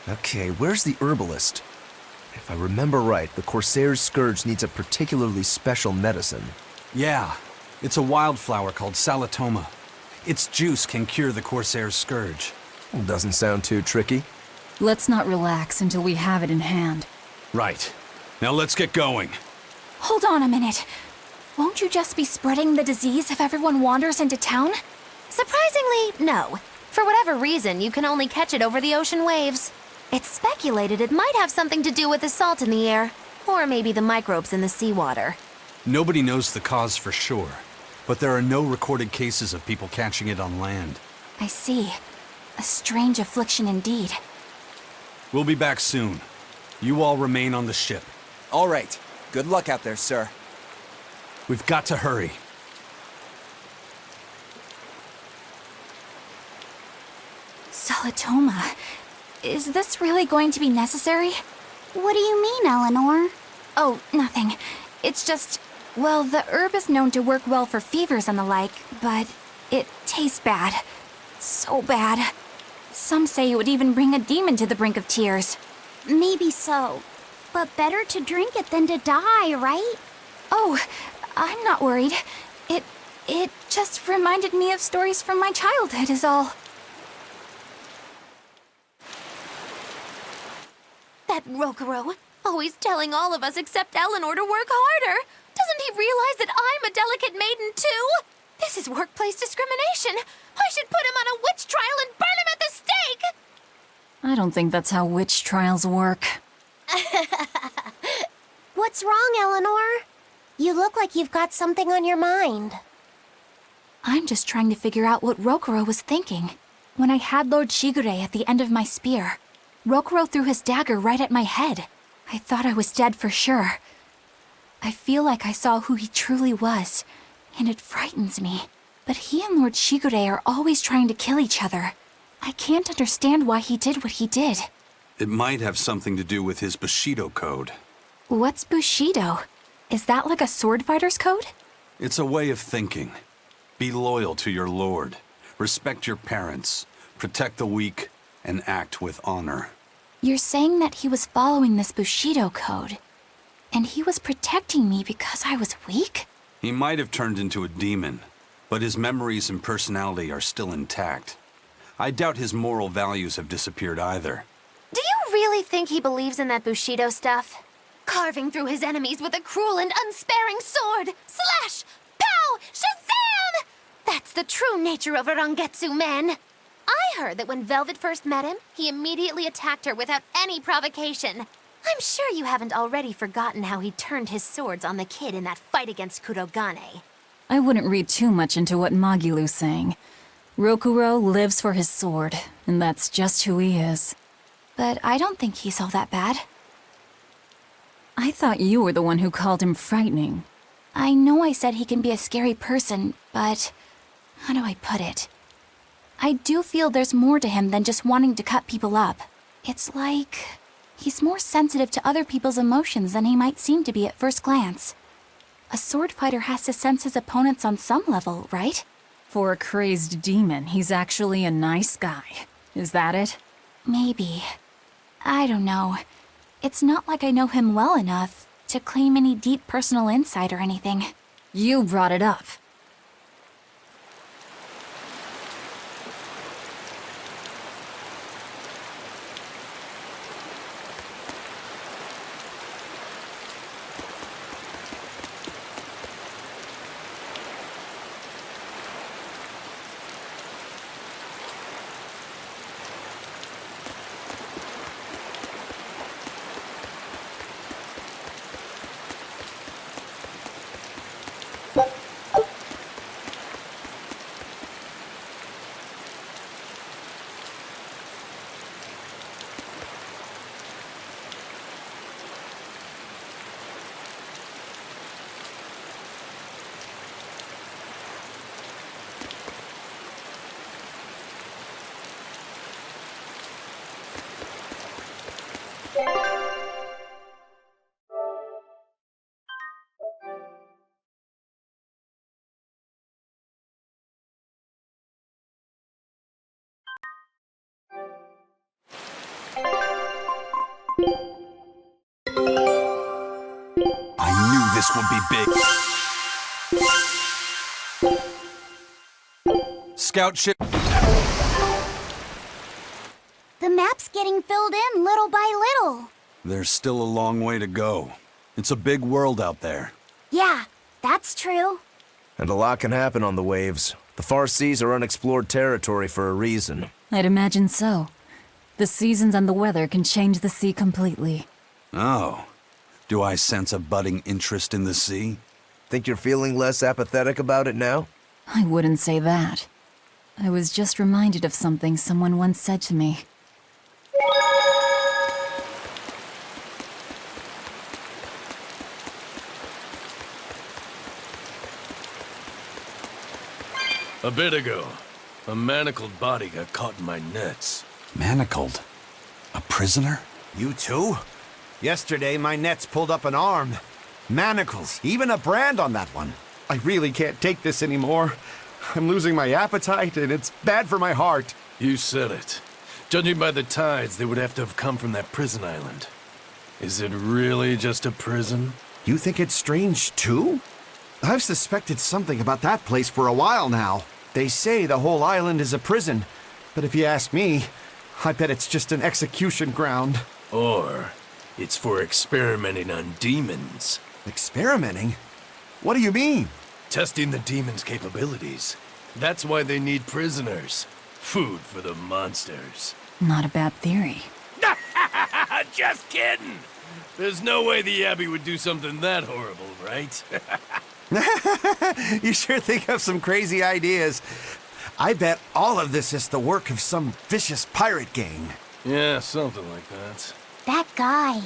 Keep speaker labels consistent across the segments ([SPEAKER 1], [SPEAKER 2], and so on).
[SPEAKER 1] Okay, where's the herbalist? If I remember right, the Corsair's Scourge needs a particularly special medicine.
[SPEAKER 2] Yeah, it's a wildflower called Salatoma. Its juice can cure the Corsair's Scourge.
[SPEAKER 1] Doesn't sound too tricky.
[SPEAKER 3] Let's not relax until we have it in hand.
[SPEAKER 2] Right. Now let's get going.
[SPEAKER 4] Hold on a minute. Won't you just be spreading the disease if everyone wanders into town?
[SPEAKER 5] Surprisingly, no. For whatever reason, you can only catch it over the ocean waves. It's speculated it might have something to do with the salt in the air, or maybe the microbes in the seawater.
[SPEAKER 2] Nobody knows the cause for sure, but there are no recorded cases of people catching it on land.
[SPEAKER 4] I see. A strange affliction indeed.
[SPEAKER 2] We'll be back soon. You all remain on the ship.
[SPEAKER 6] All right. Good luck out there, sir.
[SPEAKER 2] We've got to hurry.
[SPEAKER 4] Salatoma. Is this really going to be necessary?
[SPEAKER 7] What do you mean, Eleanor?
[SPEAKER 4] Oh, nothing. It's just, well, the herb is known to work well for fevers and the like, but it tastes bad. So bad. Some say it would even bring a demon to the brink of tears.
[SPEAKER 7] Maybe so. But better to drink it than to die, right?
[SPEAKER 4] Oh, I'm not worried. It just reminded me of stories from my childhood is all.
[SPEAKER 5] That Rokuro, always telling all of us except Eleanor to work harder. Doesn't he realize that I'm a delicate maiden too? This is workplace discrimination. I should put him on a witch trial and burn him at the stake!
[SPEAKER 3] I don't think that's how witch trials work.
[SPEAKER 7] What's wrong, Eleanor? You look like you've got something on your mind.
[SPEAKER 4] I'm just trying to figure out what Rokuro was thinking. When I had Lord Shigure at the end of my spear, Rokuro threw his dagger right at my head. I thought I was dead for sure. I feel like I saw who he truly was, and it frightens me. But he and Lord Shigure are always trying to kill each other. I can't understand why he did what he did.
[SPEAKER 2] It might have something to do with his Bushido code.
[SPEAKER 4] What's Bushido? Is that like a sword fighter's code?
[SPEAKER 2] It's a way of thinking. Be loyal to your lord. Respect your parents. Protect the weak. And act with honor.
[SPEAKER 4] You're saying that he was following this Bushido code, and he was protecting me because I was weak?
[SPEAKER 2] He might have turned into a demon, but his memories and personality are still intact. I doubt his moral values have disappeared either.
[SPEAKER 5] Do you really think he believes in that Bushido stuff? Carving through his enemies with a cruel and unsparing sword! Slash! Pow! Shazam! That's the true nature of a Rangetsu man! I heard that when Velvet first met him, he immediately attacked her without any provocation. I'm sure you haven't already forgotten how he turned his swords on the kid in that fight against Kurogane.
[SPEAKER 3] I wouldn't read too much into what Magilu's saying. Rokuro lives for his sword, and that's just who he is.
[SPEAKER 4] But I don't think he's all that bad.
[SPEAKER 3] I thought you were the one who called him frightening.
[SPEAKER 4] I know I said he can be a scary person, but how do I put it? I do feel there's more to him than just wanting to cut people up. It's like he's more sensitive to other people's emotions than he might seem to be at first glance. A sword fighter has to sense his opponents on some level, right?
[SPEAKER 3] For a crazed demon, he's actually a nice guy. Is that it?
[SPEAKER 4] Maybe. I don't know. It's not like I know him well enough to claim any deep personal insight or anything.
[SPEAKER 3] You brought it up.
[SPEAKER 2] this would be big. Scout ship.
[SPEAKER 7] The map's getting filled in little by little.
[SPEAKER 2] There's still a long way to go. It's a big world out there.
[SPEAKER 7] Yeah, that's true.
[SPEAKER 1] And a lot can happen on the waves. The far seas are unexplored territory for a reason.
[SPEAKER 3] I'd imagine so. The seasons and the weather can change the sea completely.
[SPEAKER 2] Oh. Do I sense a budding interest in the sea?
[SPEAKER 1] Think you're feeling less apathetic about it now?
[SPEAKER 3] I wouldn't say that. I was just reminded of something someone once said to me.
[SPEAKER 8] A bit ago, a manacled body got caught in my nets.
[SPEAKER 2] Manacled? A prisoner?
[SPEAKER 9] You too? Yesterday, my nets pulled up an arm. Manacles, even a brand on that one.
[SPEAKER 10] I really can't take this anymore. I'm losing my appetite, and it's bad for my heart.
[SPEAKER 8] You said it. Judging by the tides, they would have to have come from that prison island. Is it really just a prison?
[SPEAKER 10] You think it's strange, too? I've suspected something about that place for a while now. They say the whole island is a prison, but if you ask me, I bet it's just an execution ground.
[SPEAKER 8] Or it's for experimenting on demons.
[SPEAKER 10] Experimenting? What do you mean?
[SPEAKER 8] Testing the demons' capabilities. That's why they need prisoners. Food for the monsters.
[SPEAKER 3] Not a bad theory.
[SPEAKER 8] Just kidding! There's no way the Abbey would do something that horrible, right?
[SPEAKER 10] You sure think of some crazy ideas. I bet all of this is the work of some vicious pirate gang.
[SPEAKER 8] Yeah, something like that.
[SPEAKER 7] That guy,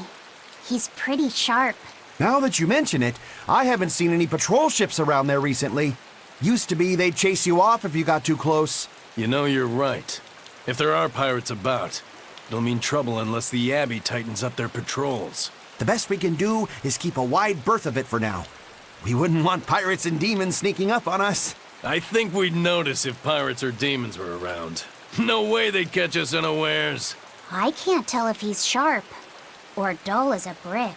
[SPEAKER 7] he's pretty sharp.
[SPEAKER 10] Now that you mention it, I haven't seen any patrol ships around there recently. Used to be they'd chase you off if you got too close.
[SPEAKER 8] You know, you're right. If there are pirates about, it'll mean trouble unless the Abbey tightens up their patrols.
[SPEAKER 10] The best we can do is keep a wide berth of it for now. We wouldn't want pirates and demons sneaking up on us.
[SPEAKER 8] I think we'd notice if pirates or demons were around. No way they'd catch us unawares.
[SPEAKER 7] I can't tell if he's sharp or dull as a brick.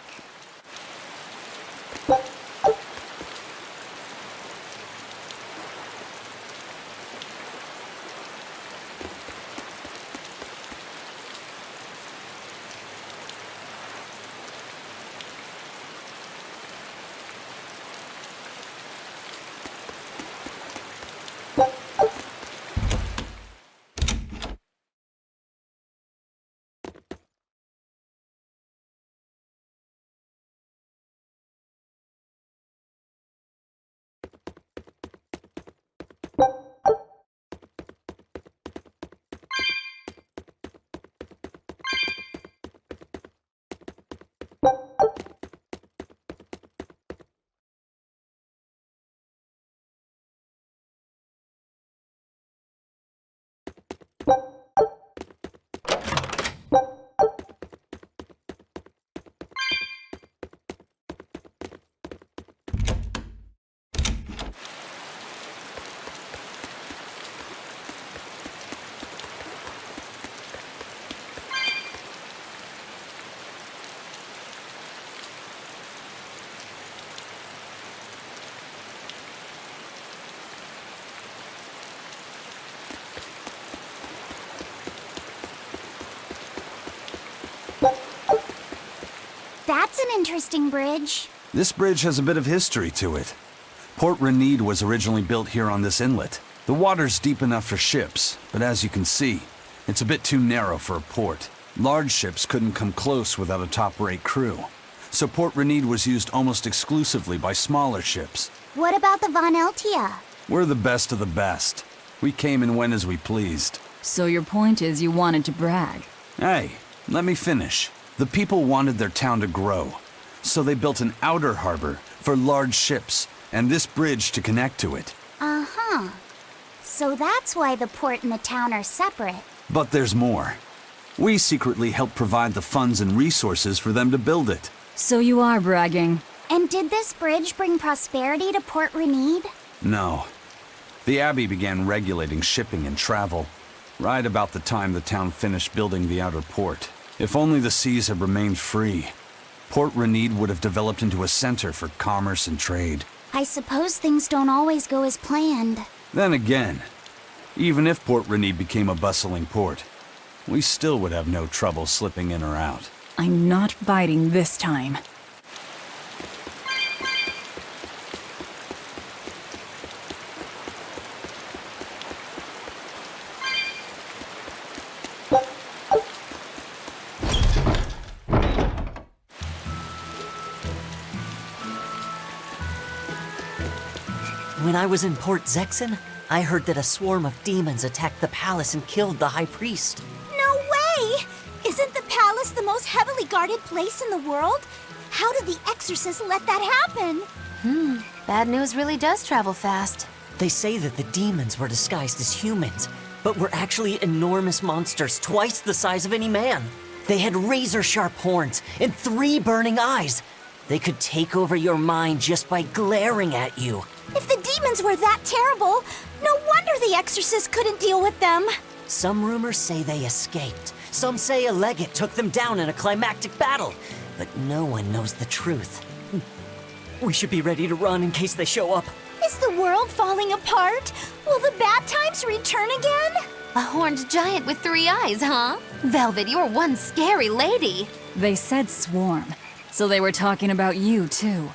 [SPEAKER 7] That's an interesting bridge.
[SPEAKER 2] This bridge has a bit of history to it. Port Renede was originally built here on this inlet. The water's deep enough for ships, but as you can see, it's a bit too narrow for a port. Large ships couldn't come close without a top-rate crew. So Port Renede was used almost exclusively by smaller ships.
[SPEAKER 7] What about the Von Eltia?
[SPEAKER 2] We're the best of the best. We came and went as we pleased.
[SPEAKER 3] So your point is you wanted to brag.
[SPEAKER 2] Hey, let me finish. The people wanted their town to grow, so they built an outer harbor for large ships, and this bridge to connect to it.
[SPEAKER 7] Uh-huh. So that's why the port and the town are separate.
[SPEAKER 2] But there's more. We secretly helped provide the funds and resources for them to build it.
[SPEAKER 3] So you are bragging.
[SPEAKER 7] And did this bridge bring prosperity to Port Renede?
[SPEAKER 2] No. The Abbey began regulating shipping and travel, right about the time the town finished building the outer port. If only the seas had remained free. Port Renede would have developed into a center for commerce and trade.
[SPEAKER 7] I suppose things don't always go as planned.
[SPEAKER 2] Then again, even if Port Renede became a bustling port, we still would have no trouble slipping in or out.
[SPEAKER 3] I'm not biting this time.
[SPEAKER 11] When I was in Port Zexen, I heard that a swarm of demons attacked the palace and killed the High Priest.
[SPEAKER 7] No way! Isn't the palace the most heavily guarded place in the world? How did the exorcist let that happen?
[SPEAKER 5] Bad news really does travel fast.
[SPEAKER 11] They say that the demons were disguised as humans, but were actually enormous monsters twice the size of any man. They had razor-sharp horns and 3 burning eyes. They could take over your mind just by glaring at you.
[SPEAKER 7] If the demons were that terrible, no wonder the exorcist couldn't deal with them.
[SPEAKER 11] Some rumors say they escaped. Some say a legate took them down in a climactic battle. But no one knows the truth. We should be ready to run in case they show up.
[SPEAKER 7] Is the world falling apart? Will the bad times return again?
[SPEAKER 5] A horned giant with 3 eyes, huh? Velvet, you're one scary lady.
[SPEAKER 3] They said swarm, so they were talking about you, too.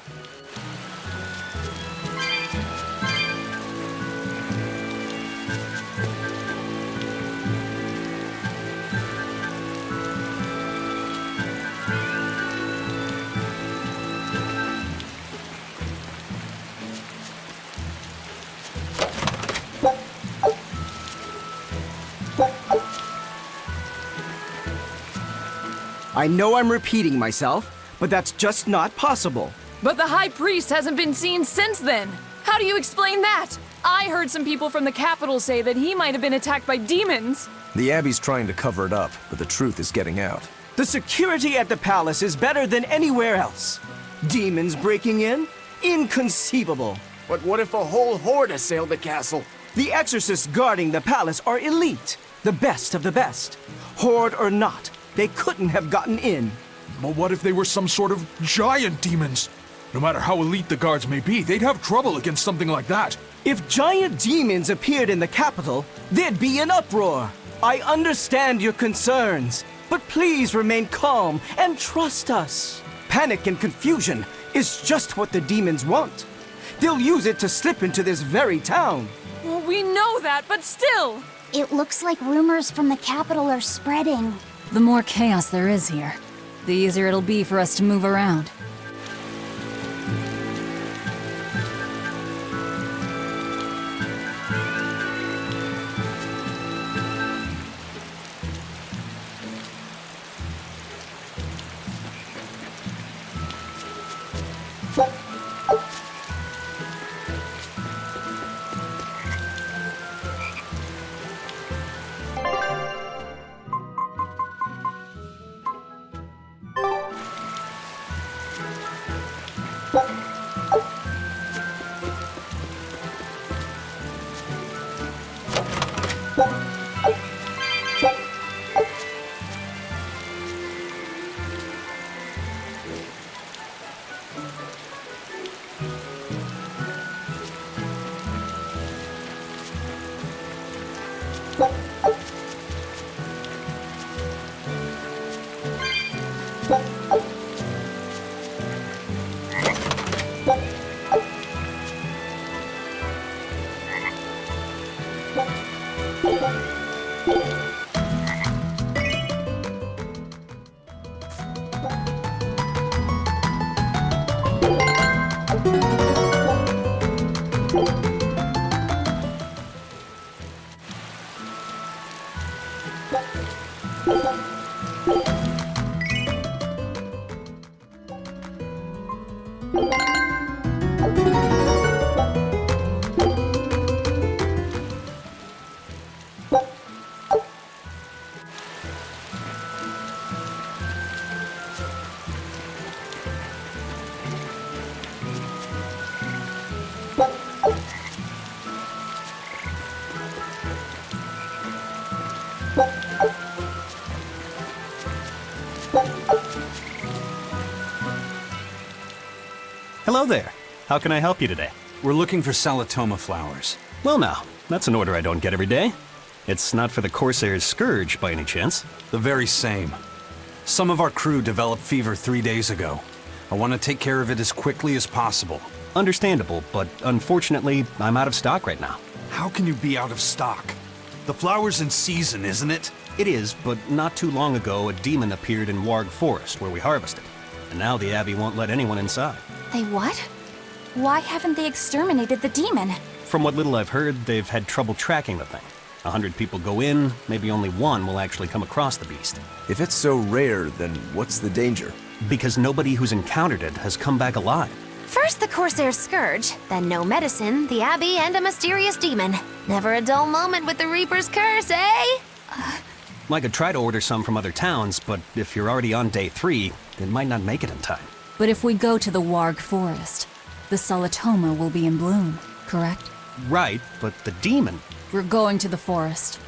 [SPEAKER 12] I know I'm repeating myself, but that's just not possible.
[SPEAKER 13] But the High Priest hasn't been seen since then. How do you explain that? I heard some people from the capital say that he might have been attacked by demons.
[SPEAKER 1] The Abbey's trying to cover it up, but the truth is getting out.
[SPEAKER 12] The security at the palace is better than anywhere else. Demons breaking in? Inconceivable.
[SPEAKER 10] But what if a whole horde assailed the castle?
[SPEAKER 12] The exorcists guarding the palace are elite, the best of the best. Horde or not, they couldn't have gotten in.
[SPEAKER 14] But what if they were some sort of giant demons? No matter how elite the guards may be, they'd have trouble against something like that.
[SPEAKER 12] If giant demons appeared in the capital, there'd be an uproar. I understand your concerns, but please remain calm and trust us. Panic and confusion is just what the demons want. They'll use it to slip into this very town.
[SPEAKER 13] Well, we know that, but still.
[SPEAKER 7] It looks like rumors from the capital are spreading.
[SPEAKER 3] The more chaos there is here, the easier it'll be for us to move around.
[SPEAKER 15] Hello there. How can I help you today?
[SPEAKER 2] We're looking for Salatoma flowers.
[SPEAKER 15] Well now, that's an order I don't get every day. It's not for the Corsair's Scourge by any chance?
[SPEAKER 2] The very same. Some of our crew developed fever 3 days ago. I want to take care of it as quickly as possible.
[SPEAKER 15] Understandable, but unfortunately, I'm out of stock right now.
[SPEAKER 2] How can you be out of stock? The flower's in season, isn't it?
[SPEAKER 15] It is, but not too long ago, a demon appeared in Warg Forest, where we harvested. And now the Abbey won't let anyone inside.
[SPEAKER 4] They what? Why haven't they exterminated the demon?
[SPEAKER 15] From what little I've heard, they've had trouble tracking the thing. 100 people go in, maybe only one will actually come across the beast.
[SPEAKER 1] If it's so rare, then what's the danger?
[SPEAKER 15] Because nobody who's encountered it has come back alive.
[SPEAKER 5] First the Corsair Scourge, then no medicine, the Abbey, and a mysterious demon. Never a dull moment with the Reaper's curse, eh?
[SPEAKER 15] I could try to order some from other towns, but if you're already on day 3, it might not make it in time.
[SPEAKER 3] But if we go to the Warg Forest, the Salatoma will be in bloom, correct?
[SPEAKER 15] Right, but the demon...
[SPEAKER 3] We're going to the forest.